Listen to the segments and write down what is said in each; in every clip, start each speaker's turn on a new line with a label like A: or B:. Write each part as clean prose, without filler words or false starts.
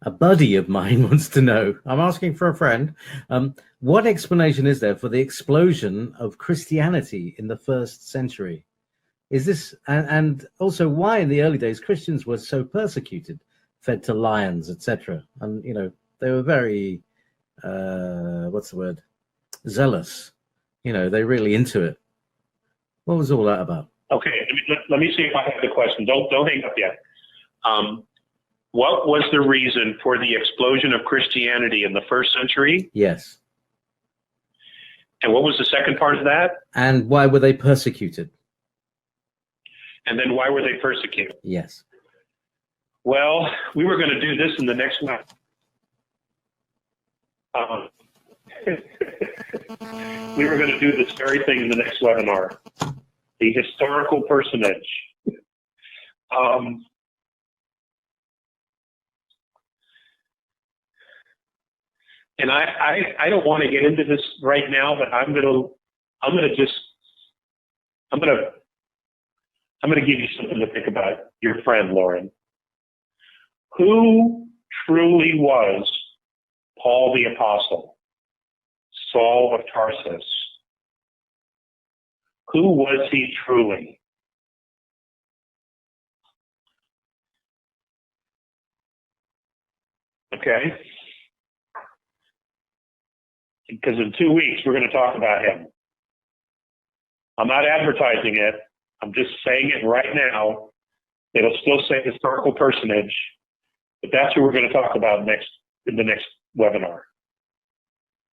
A: A buddy of mine wants to know. I'm asking for a friend. What explanation is there for the explosion of Christianity in the first century? Is this and also why in the early days Christians were so persecuted, fed to lions, etc. And they were very what's the word? Zealous. They're really into it. What was all that about?
B: Okay, let me see if I have the question. Don't hang up yet. What was the reason for the explosion of Christianity in the first century?
A: Yes.
B: And what was the second part of that?
A: And why were they persecuted?
B: And then why were they persecuted?
A: Yes.
B: Well, we were going to do this in the next one. We were going to do this very thing in the next webinar. The historical personage. And I don't want to get into this right now, but I'm gonna give you something to think about. Your friend Lauren. Who truly was Paul the Apostle, Saul of Tarsus? Who was he truly? Okay? Because in 2 weeks, we're going to talk about him. I'm not advertising it. I'm just saying it right now. It'll still say historical personage, but that's who we're going to talk about in the next webinar.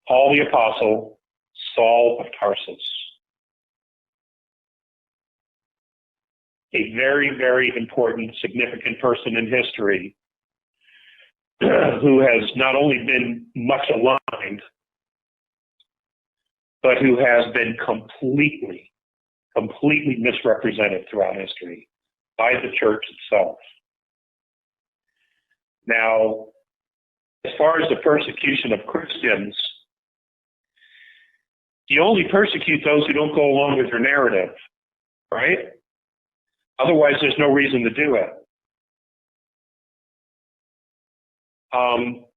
B: Paul the Apostle, Saul of Tarsus. A very, very important, significant person in history who has not only been much aligned, but who has been completely misrepresented throughout history by the church itself. Now, as far as the persecution of Christians, you only persecute those who don't go along with your narrative, right? Otherwise, there's no reason to do it.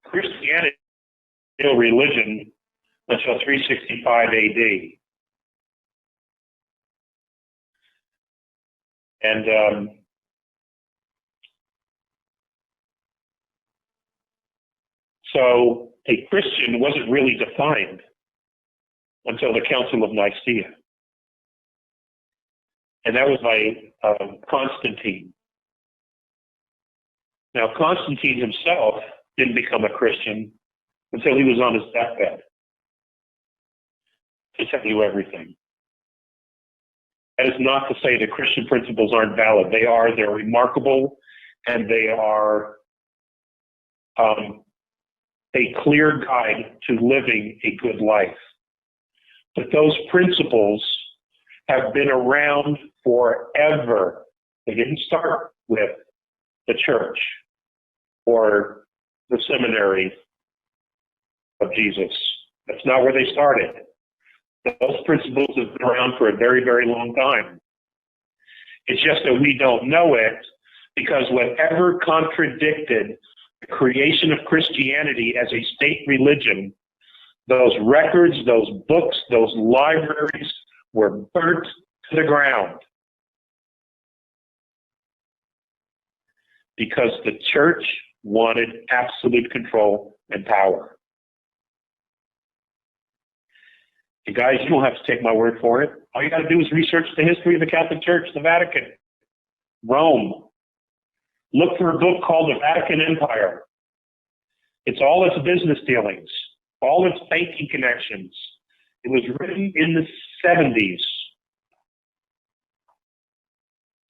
B: Christianity is still religion until 365 AD. And so a Christian wasn't really defined until the Council of Nicaea. And that was by Constantine. Now, Constantine himself didn't become a Christian until he was on his deathbed to tell you everything. That is not to say that Christian principles aren't valid. They are. They're remarkable, and they are a clear guide to living a good life. But those principles have been around forever. They didn't start with the church or the seminary of Jesus. That's not where they started. Those principles have been around for a very, very long time. It's just that we don't know it because whatever contradicted the creation of Christianity as a state religion, those records, those books, those libraries were burnt to the ground. Because the church wanted absolute control and power. And guys, you don't have to take my word for it. All you got to do is research the history of the Catholic Church, the Vatican, Rome. Look for a book called The Vatican Empire. It's all its business dealings, all its banking connections. It was written in the 70s.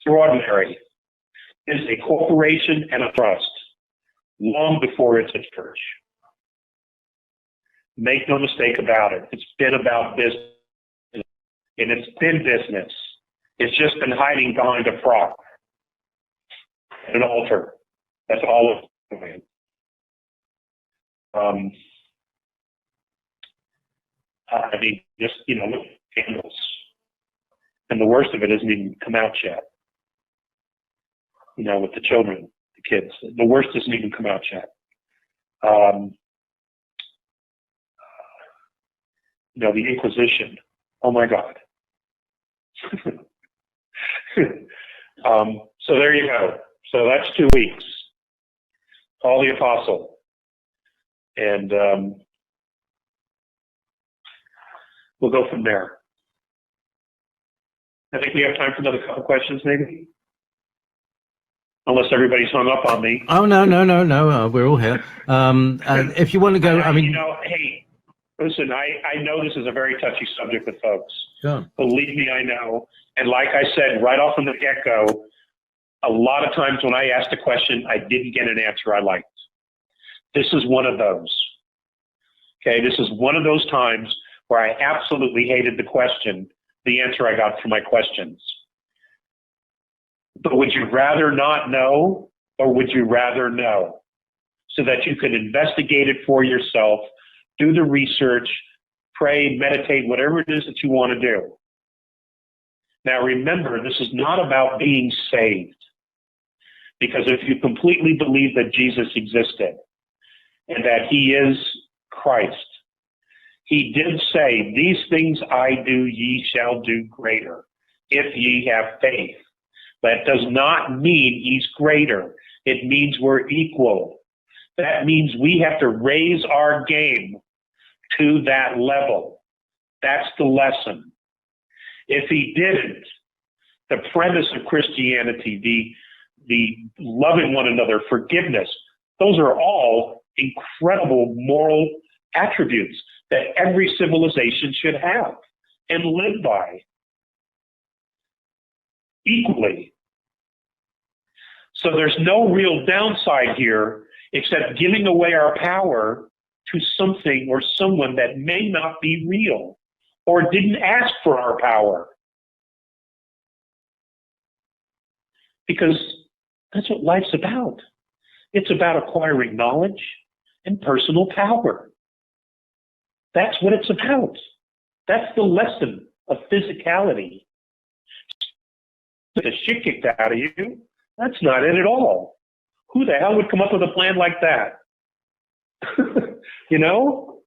B: Extraordinary. It is a corporation and a trust, long before it's a church. Make no mistake about it. It's been about business, and it's been business. It's just been hiding behind a frock and an altar. That's all it's doing. I mean, just, look at candles. And the worst of it isn't even come out yet. With the children, the kids. The worst doesn't even come out yet. The Inquisition. Oh my God. So there you go. So that's 2 weeks. Paul the Apostle. And we'll go from there. I think we have time for another couple questions, maybe? Unless everybody's hung up on me.
A: Oh, no. We're all here. If you want to go, I mean...
B: hey, listen, I know this is a very touchy subject with folks.
A: Sure.
B: Believe me, I know. And like I said, right off from the get-go, a lot of times when I asked a question, I didn't get an answer I liked. This is one of those. Okay, this is one of those times where I absolutely hated the answer I got from my questions. But would you rather not know, or would you rather know? So that you could investigate it for yourself, do the research, pray, meditate, whatever it is that you want to do. Now remember, this is not about being saved. Because if you completely believe that Jesus existed and that he is Christ, he did say, "These things I do, ye shall do greater, if ye have faith." That does not mean he's greater. It means we're equal. That means we have to raise our game to that level. That's the lesson. If he didn't, the premise of Christianity, the loving one another, forgiveness, those are all incredible moral attributes that every civilization should have and live by equally. So there's no real downside here except giving away our power to something or someone that may not be real or didn't ask for our power. Because that's what life's about. It's about acquiring knowledge and personal power. That's what it's about. That's the lesson of physicality. The shit kicked out of you, that's not it at all. Who the hell would come up with a plan like that? You know?